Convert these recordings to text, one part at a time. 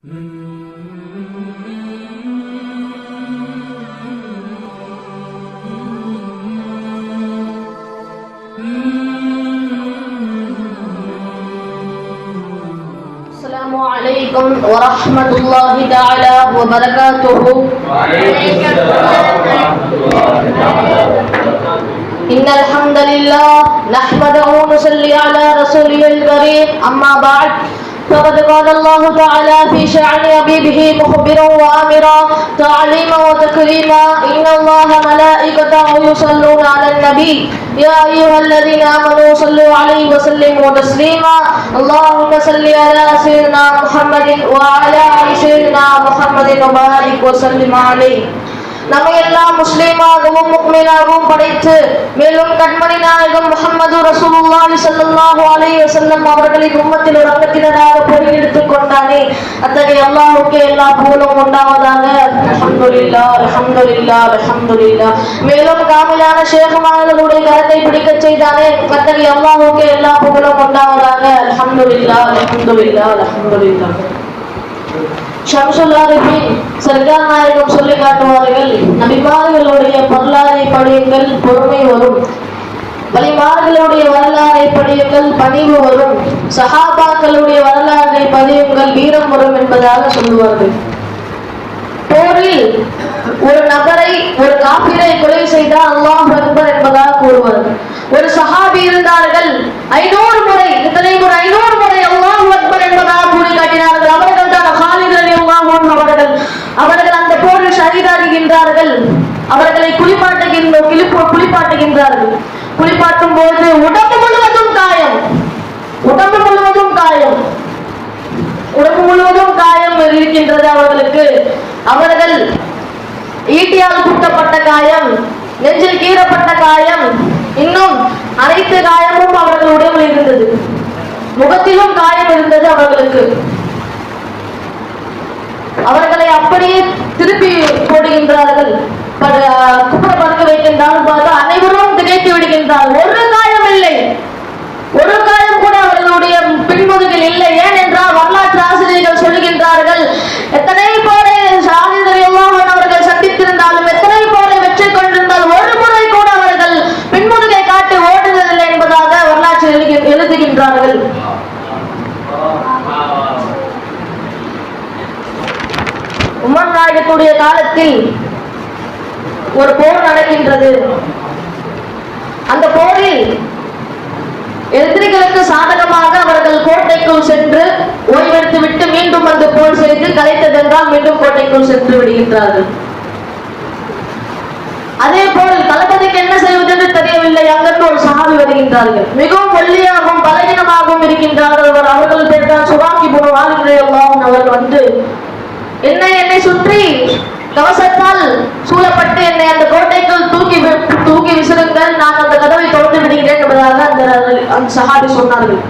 السلام عليكم ورحمة الله تعالى وبركاته. إن الحمد لله نحمده ونصلي على رسوله الكريم. أما بعد فقد قال الله تعالى في شأن حبيبه مخبرا وآمرا تعليما وتكريما إن الله ملائكته يصلون على النبي يا أيها الذين آمنوا صلوا عليه وسلموا تسليما. اللهم صل على سيدنا محمد وعلى آل سيدنا محمد وبارك وسلم عليه. நம்மை எல்லாம் முஸ்லிமாகவும் முஃமினாகவும் படைத்து மேலும் கண்மணி நாயகம் முஹம்மது ரசூலுல்லாஹி ஸல்லல்லாஹு அலைஹி வஸல்லம் அவர்களின் உம்மத்தில் ஒரு அங்கத்தினராக பொறுப்பை எடுத்துக் கொண்டானே, அத்தகைய அல்லாஹ்வுக்கே எல்லா புகழும் உண்டாவதாக. அல்ஹம்துலில்லாஹ் அல்ஹம்துலில்லாஹ் அல்ஹம்துலில்லாஹ். மேலும் காமிலான ஷேகுமார்களுடைய கரத்தை பிடிக்கச் செய்தானே, அத்தகைய அல்லாஹ்வுக்கே எல்லா புகழும் உண்டாவதாக. அல்ஹம்துலில்லாஹ் அல்ஹம்துலில்லாஹ் அல்ஹம்துலில்லாஹ். ஷம்சுல் ஆரிஃபீன் சர்க்கார் நாயகம் சொல்லி காட்டுவார்கள், நபிமார்களுடைய வரலாறை படியுங்கள் பொறுமை வரும், வலிமார்களுடைய வரலாறை படியுங்கள் பணிவு வரும், சஹாபாக்களுடைய வரலாறை படியுங்கள் வீரம் வரும் என்பதாக சொல்லுவார்கள். போரில் ஒரு நபரை ஒரு காபிரை கொலை செய்தால் அல்லாஹ் அக்பர் என்பதாக கூறுவார்கள். ஒரு சஹாபி இருந்தார்கள், 500 முறை இத்தனை முறை 500 முறை அல்லாஹ் அக்பர் என்பதாக கூறி காட்டினார்கள். அவர்கள் தான் ஹாலித் ரலியல்லாஹு அன்ஹு அவர்கள். அவர்கள் அந்த போரில் ஷஹீதாகின்றார்கள். அவர்களை குளிப்பாட்டுகின்றார்கள். குளிப்பாட்டும் போது உடம்பு முழுவதும் காயம், உடம்பு முழுவதும் காயம், உடம்பு முழுவதும் காயம் இருக்கின்றது அவர்களுக்கு. அவர்கள் ஈட்டியால் குத்தப்பட்ட காயம், நெஞ்சில் கீறப்பட்ட காயம், இன்னும் அனைத்து காயமும் அவர்கள் உடம்பில் இருந்தது. முகத்திலும் காயம் இருந்தது அவர்களுக்கு. அவர்களை அப்படியே திருப்பி போடுகின்றார்கள், குப்புற பறக்க வைக்கின்றார்கள். பார்த்து அனைவரும் திகைத்து விடுகின்றார்கள். ஒரு காயம் இல்லை, ஒரு காயம் கூட அவர்களுடைய பின்முதுகில் இல்லை. ஏனென்றால் வரலாற்று ஆசிரியர்கள் சொல்லுகின்றார்கள், எத்தனை போரை ஷஹீத் ரலியல்லாஹு அன்ஹு அவர்கள் சந்தித்திருந்தாலும், எத்தனை போரை வெற்றி கொண்டிருந்தாலும் ஒரு முறை கூட அவர்கள் பின்முதுகை காட்டி ஓடுவதில்லை என்பதாக வரலாற்று எழுதுகின்றார்கள். உமர் நாயகத்துடைய காலத்தில் ஒரு போர் நடக்கின்றது. அந்த போரில் எதிரிகளுக்கு சாதகமாக அவர்கள் கோட்டைக்குள் சென்று ஓய்வெடுத்து விட்டு மீண்டும் வந்து போர் செய்து கலைத்ததென்றால் மீண்டும் கோட்டைக்குள் சென்று விடுகின்றார்கள். அதே போல் தளபதிக்கு என்ன செய்வது என்று தெரியவில்லை. அங்கிருந்து ஒரு சஹாபி வருகின்றார்கள், மிகவும் ஒல்லியாகவும் பலகீனமாகவும் இருக்கின்றார்கள். அவர்கள் பேர் தான் சுராக் இப்னு வாலித் ரலியல்லாஹு அன்ஹு. அவர்கள் வந்து என்னை சுற்றி கவசத்தால் சூழப்பட்டு என்னை அந்த கோட்டைக்குள் தூக்கி விசிறுங்கள், நான் அந்த கதவை திறந்து விடுகிறேன் என்பதாக அந்த சஹாபி சொன்னார்கள்.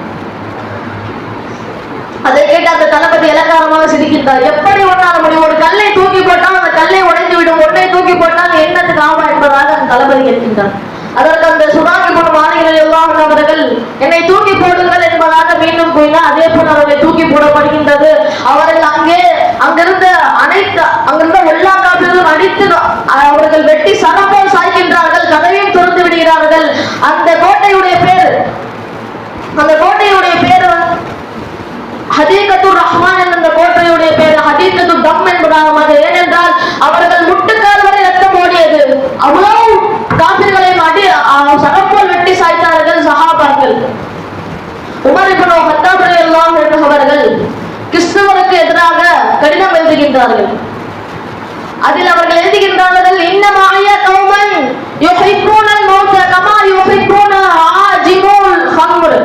அதை கேட்டு அந்த தளபதி இலக்காரமாக சிரிக்கின்றார். எப்படி ஒன்றால முடியும்? ஒரு கல்லை தூக்கி போட்டால் அந்த கல்லை உடைந்து விடும், ஒன்றை தூக்கி போட்டால் என்னத்துக்கு ஆவா என்பதாக அந்த தளபதி கேட்கின்றார். அதற்கு அந்த சுராக் இப்னு வாலித் ரலியல்லாஹு அன்ஹு அவர்கள் என்னை தூக்கி போடுங்கள் என்பதாக மீண்டும் கூறினார். அதே போல் அவர்களை தூக்கி போடப்படுகின்றது. அவர்கள் அங்கிருந்த எல்லா காப்பிலும் அடித்து அவர்கள் வெட்டி சரப்போல் சாய்க்கின்றார்கள், கதவையும் திறந்து விடுகிறார்கள். அந்த கோட்டையுடைய பேர் ஹதீகத்துர் ரஹ்மான் என்ற கோட்டையுடைய பேர் ஹதீகத்து தம் என்பதாக. ஏனென்றால் அவர்கள் முட்டுக்கால் வரை ரத்தம் ஓடியது. அவ்வளவு காபிர்களையும் சரப்போல் வெட்டி சாய்த்தார்கள் சஹாபாக்கள். உமர் இப்னு கத்தாப் ரலியல்லாஹு அன்ஹு அவர்கள் கிறிஸ்தவருக்கு எதிராக கடிதம் எழுதுகின்றார்கள். அதில் அவர்கள் எழுதுகின்றார்கள், இன்னமாய கௌமன் யுஹிப்பூனல் மௌத கமா யுஹிப்பூன ஆஜிமுல் ஹம்ர்.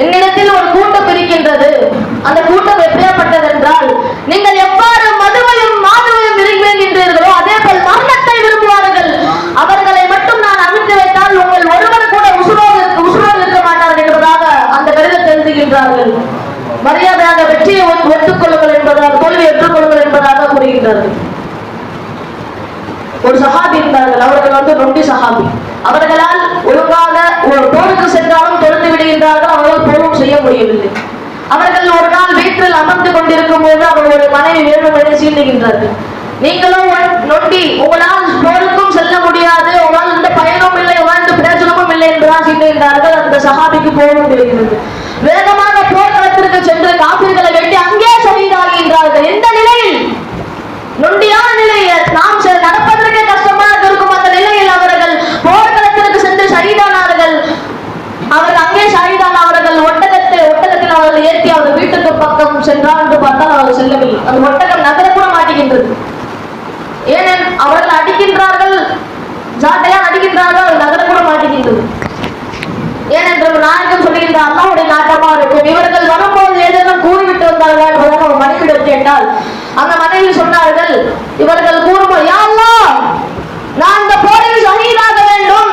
என்னிடத்தில் ஒரு கூட்டம் இருக்கின்றது. அந்த கூட்டம் எப்படிப்பட்டது என்றால், நீங்கள் எவ்வாறு மதுவையும் மாதுவையும் விரும்புகின்றீர்களோ அதே போல் மரணத்தை விரும்புவார்கள். அவர்களை மட்டும் நான் அவிழ்த்து வைத்தால் உங்கள் ஒருவர் கூட உசுரோடு இருக்க மாட்டார்கள் என்பதாக அந்த கடிதத்தை எழுதுகின்றார்கள். மரியாதையாக வெற்றியை ஒத்துக்கொள்ளுங்கள் என்பதாக, தோல்வி ஏற்றுக்கொள்ளுங்கள் என்பதாக கூறுகின்றார்கள். ஒரு சஹாபி இருந்தார்கள், அவர்கள் நொண்டி சஹாபி. அவர்களால் ஒழுங்காக ஒரு போருக்கு சென்றாலும் தொடர்ந்து விடுகின்றார்கள், அவர்கள் போரும் செய்ய முடியவில்லை. அவர்கள் ஒரு நாள் வீட்டில் அமர்ந்து கொண்டிருக்கும் போது என்னுடைய மனைவி வேண்டும் என்று சீண்டுகின்றார்கள். நீங்களும் நொண்டி, உங்களால் போருக்கும் செல்ல முடியாது, உங்களால் இந்த பயனும் இல்லை, உங்களால் இந்த பிரயோஜனமும் இல்லை என்றுதான் சீண்டுகின்றார்கள். அந்த சஹாபிக்கு போரும் தெரிகிறது. வேகமாக போர்க்களத்திற்கு சென்று காப்பீர்களை வெட்டி அங்கே ஷஹீதாகின்றார்கள். இந்த நிலையில், நொண்டியான நிலையில், நாம் நடப்பதற்கே கஷ்டமாக இருக்கும் அந்த நிலையில் அவர்கள் போர்க்களத்திற்கு சென்று ஷஹீதானார்கள். அவர்கள் அங்கே ஷஹீதானவர்கள் ஒட்டகத்தில் அவர்கள் ஏற்றி அவர் வீட்டுக்கு பக்கம் சென்றார் என்று பார்த்தால் அவர்கள் செல்லவில்லை. அந்த ஒட்டகம் நகரக்கூட மாட்டுகின்றது. ஏனென் அவர்கள் அடிக்கின்றார்கள், ஜாட்டையா அடிக்கின்றார்கள், நகரக்கூட மாட்டுகின்றது. ஏனென்று நாயகம் சொல்லுகின்ற அல்லாஹ்வுடைய நாட்டமா இருக்கும். இவர்கள் வரும்போது ஏதேனும் கூறிவிட்டு வந்தார்கள் என்பதாக ஒரு மனைவிடம் கேட்டால் அந்த மனைவி சொன்னார்கள், இவர்கள் கூறும்போது யா அல்லாஹ், நான் இந்த போரில் ஷஹீதாக வேண்டும்,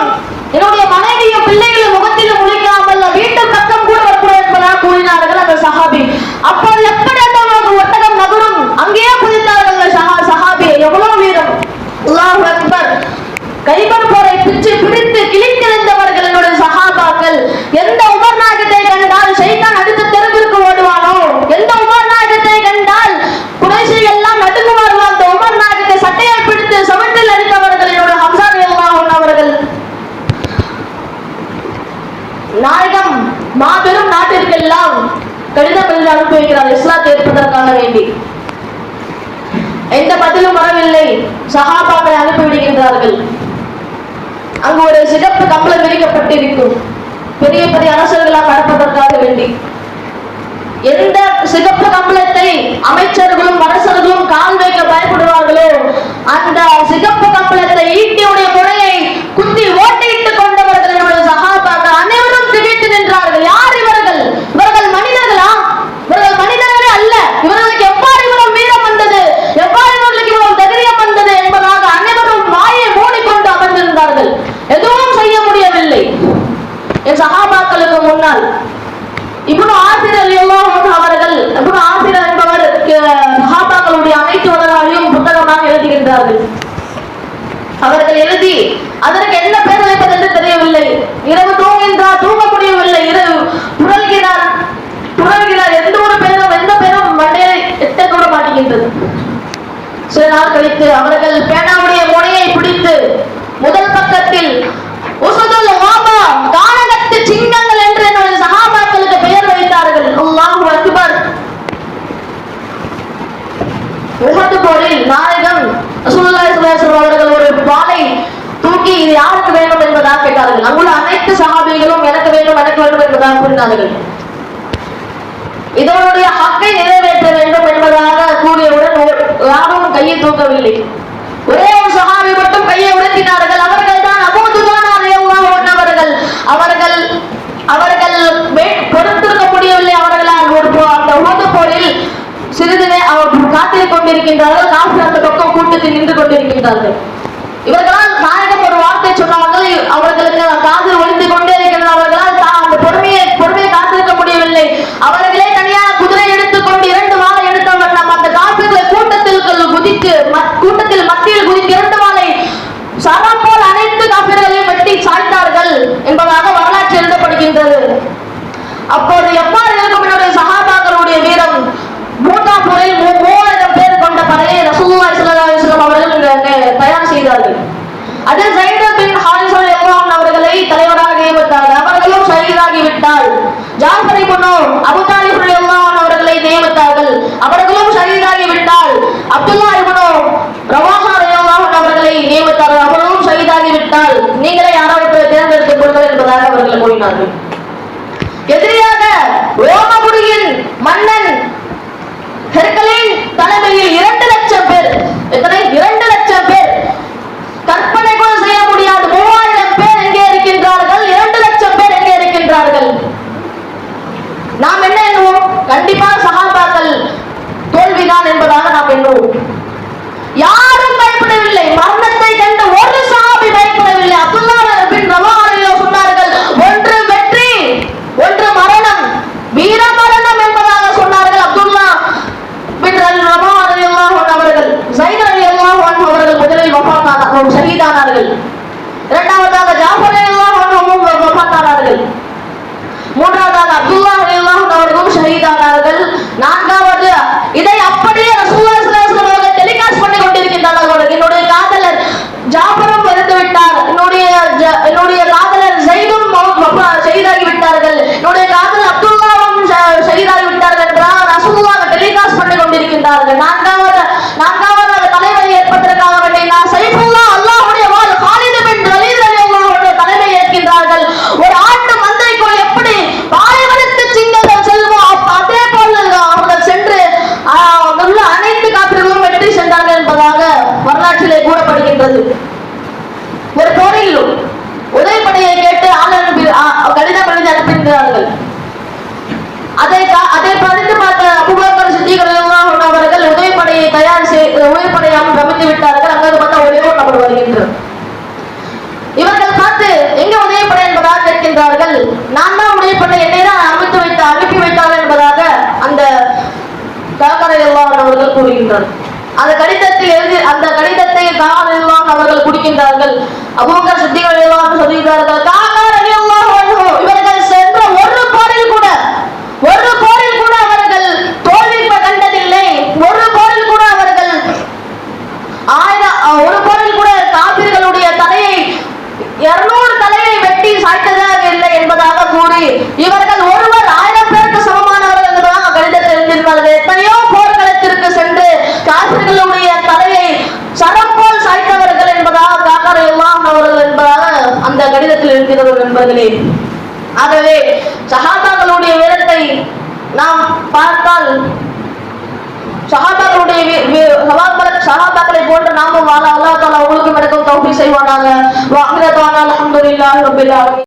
என்னுடைய மனைவியும் பிள்ளைகளும் முகத்திலும் முழிக்காமல் வீட்டு பக்கம் கூட வரக்கூடாது என்பதாக கூறினார்கள் அந்த சஹாபி. அப்போது எப்படி அந்த ஒட்டகம் நகரும்? அங்கேயே குதித்தார்கள் சஹாபி. எவ்வளவு வீரம்! அல்லாஹு அக்பர்! கைபர் போரை பிடித்து கிழித்தெறிந்தவர்கள் என்னுடைய சஹாபாக்கள். எந்த உமர் நாயகத்தை கண்டால் ஷைத்தான் அடுத்த தெருவிற்கு ஓடுவானோ, எந்த உமர் நாயகத்தை கண்டால் குறைஷிகள் எல்லாம் நடுங்குவார்கள், அந்த உமர் நாயகத்தை சட்டையை பிடித்து சமத்தில் அடித்தவர்கள் என்னுடைய ஹம்ஸா ரலியல்லாஹு அன்ஹு அவர்கள். நாயகம் மாபெரும் நாட்டிற்கெல்லாம் கடிதம் எழுதி அனுப்பி வைக்கிறார் இஸ்லாத்தை ஏற்பதற்காக வேண்டி. எந்த பதிலும் வரவில்லை. சஹாபாக்களை அனுப்பிவிடுகின்றார்கள். அங்கு ஒரு சிகப்பு கம்பளம் விரிக்கப்பட்டிருக்கும், பெரிய பெரிய அரசர்களால் நடப்பதற்காக வேண்டி. எந்த சிகப்பு கம்பளத்தை அமைச்சர்களும் அரசர்களும் கால் வைக்க பயப்படுவார்களோ அந்த சிகப்பு கம்பளத்தை ஈட்டியுடைய முறையை குத்தி ஓட்டியிட்டுக் கொண்டவர்கள் என்னுடைய சஹாபாக்கள் அனைவரும் திகைத்து நின்றார்கள். யார் இவர்கள்? இவர்கள் மனிதர்களா? இவர்கள் மனிதர்களே அல்ல. இவர்களுக்கு எவ்வாறு இவ்வளவு வீரம் வந்தது, எவ்வாறு இவர்களுக்கு இவ்வளவு தைரியம் வந்தது என்பதாக அனைவரும் வாயை மூடிக்கொண்டு அமர்ந்திருந்தார்கள். எதுவும் செய்ய முடியவில்லை. என் சஹாபாக்களுக்கு முன்னால் இப்னு ஆசிர் ரலியல்லாஹு அன்ஹு அவர்கள், இப்னு ஆசிர் என்பவர் சஹாபாக்களுடைய அனைத்து வரலாறையும் புத்தகமாக எழுதுகின்றார்கள். அவர்கள் எழுதி அதற்கு என்ன பேர் வைப்பது என்று தெரியவில்லை. இரவு தூங்குகின்றார், தூங்க முடியவில்லை. இரவு புரள்கிறார், எந்த ஒரு பேரும் எந்த பேரும் மண்டையை எட்ட கூட மாட்டேங்கின்றது. சில நாள் கழித்து அவர்கள் பேனாவுடைய முனையை பிடித்து முதல் பக்கத்தில் உஸதுல் வாபா, கானகத்து சிங்கங்கள் என்று என்னுடைய சஹாபாக்களுக்கு பெயர் வைத்தார்கள். அல்லாஹு அக்பர்! உஹது போரில் நாயகம் ரசூலுல்லாஹி ஸல்லல்லாஹு அலைஹி வஸல்லம் அவர்கள் ஒரு வாளை தூக்கி இது யாருக்கு வேண்டும் என்பதாக கேட்டார்கள். அங்குள்ள அனைத்து சஹாபிகளும் எனக்கு வேண்டும் என்பதாக கூறினார்கள். இதனுடைய ஹக்கை நிறைவேற்ற வேண்டும் என்பதாக கூறியவுடன் யாரும் கையை தூக்கவில்லை. ஒரே ஒரு சஹாபி மட்டும் கையை உயர்த்தினார்கள். அவர்கள் தான் அபூ துஜானா ரலியல்லாஹு அன்ஹு அவர்கள். அவர்கள் பொறுத்திருக்க முடியவில்லை. அவர்களால் அந்த உஹது போரில் சிறிது அவர் காத்திருக் கொண்டிருக்கின்றார்கள். காஃபிர் அந்த பக்கம் கூட்டத்தில் நின்று கொண்டிருக்கின்றார்கள். இவர்களால் நாயகம் ஒரு வார்த்தை சொன்னார்கள். அவர்களுக்கு காதில் ஒலித்துக் கொண்டே இருக்கின்ற அவர்களால் அந்த பொறுமையை காத்திருக்க முடியவில்லை. அவர்களே தனியாக குதிரை எடுத்துக்கொண்டு 2 வாளை எடுத்தவர் நாம் அந்த காஃபிர்களை கூட்டத்தில் மத்தியில் குதித்து 2 வாளை சரம் போல் அனைத்து காஃபிர்களையும் வெட்டி சாய்த்தார்கள் என்பதாக வரலாற்று எழுதப்படுகின்றது. அப்போது எவ்வாறு இருக்கும் என்னுடைய சஹாபாக்களுடைய வீரம்! 3ஆம் போரில் 3000 பேர் கொண்ட படையை ரசூலுல்லாஹி ஸல்லல்லாஹு அலைஹி வஸல்லம் அவர்கள் தயார் செய்தார்கள். அதில் ஸைத் பின் ஹாரிஸா ரலியல்லாஹு அன்ஹு அவர்களை தலைவராக நியமித்தார்கள். அவர்களும் ஷஹீதாகி விட்டார். ஜாஃபர் இப்னு அபூ தாலிப் ரலியல்லாஹு அன்ஹு அவர்களை நியமித்தார்கள். அவர்களும் ஷஹீதாகி விட்டார். அப்துல்லாஹ் இப்னு ரவாஹா ரலியல்லாஹு அன்ஹு அவர்களை நியமித்தார்கள். அவர்களும் ஷஹீதாகி விட்டார். நீங்களே யாராவது தேர்ந்தெடுத்துக் கொள்ளுங்கள் என்பதாக அவர்கள் கூறினார்கள். எதிரியாக ரோமபுரியின் மன்னன் ஹெர்கலின் தலைமையில் 2 லட்சம் பேர், எத்தனை? 2 லட்சம் பேர், கற்பனை கூட செய்ய முடியாது. 3000 பேர் எங்கே இருக்கின்றார்கள்? 2 லட்சம் பேர் எங்கே இருக்கின்றார்கள்? நாம் என்ன எண்ணுவோம்? கண்டிப்பாக சஹாபாக்கள் தோல்விதான் என்பதாக நாம் எண்ணுவோம். யாரும் பயப்படவில்லை. மரணத்தை கண்ட ஒரு சஹாபி பயப்படவில்லை. அப்துல்லாஹ் பின் ரவாஹா சொன்னார்கள், ஒன்று வெற்றி, ஒன்று மரணம், வீர மரணம் என்பதாக சொன்னார்கள். அப்துல்லாஹ் பின் ரவாஹா ரலியல்லாஹு அன்ஹு அவர்கள், ஸைத் ரலியல்லாஹு அன்ஹு அவர்கள் முதலில் வஃபாத்தானார்கள், ஷஹீதானார்கள். இரண்டாவதாக ஜாஃபர் ரலியல்லாஹு அன்ஹு வஃபாத்தானார்கள். மூன்றாவதாக அப்துல்லாஹ் ரலியல்லாஹு அன்ஹு அவர்களும் ஷஹீதானார்கள். நான்காவது இதை அப்படியே காக்கரையெல்லாம் அவர்கள் கூறுகின்றனர். அந்த கடிதத்தை காக்கரையெல்லாம் அவர்கள் குடிக்கின்றார்கள். அபூபக்கர் சித்திக் ரலியல்லாஹு சொல்கிறார்கள், காக்கரையெல்லாம் இவர்கள் சென்ற ஒரு போரில் கூட அவர்கள் தோல்வி கண்டதில்லை. ஒரு போரில் கூட அவர்கள் காபிர்களுடைய தலையை 200 தலையை வெட்டி சாய்த்ததாக இல்லை என்பதாக கூறி இவர்கள் ஒருவர் 1000 பேருக்கு சமமானவர்கள் என்பதாக கடிதத்தில் எழுதியிருந்தார்கள். எத்தனையோ போர்க்களத்திற்கு சென்று காபிர்களுடைய தலையை சரம் போல் சாய்த்தவர்கள் என்பதாக காக்கரையெல்லாம் அவர்கள் என்பதாக அந்த கடிதத்தில் எழுதினவர் நண்பர்களே. ஆகவே சஹாபாக்களுடைய வீரத்தை நாம் பார்த்தால் சஹாபாக்களை போன்று நாமும் வாழ அல்லாஹ் தஆலா அவர்களுக்கு தௌஃபீக் செய்வானாக. வ அல்ஹம்துலில்லாஹி ரப்பில் ஆலமீன்.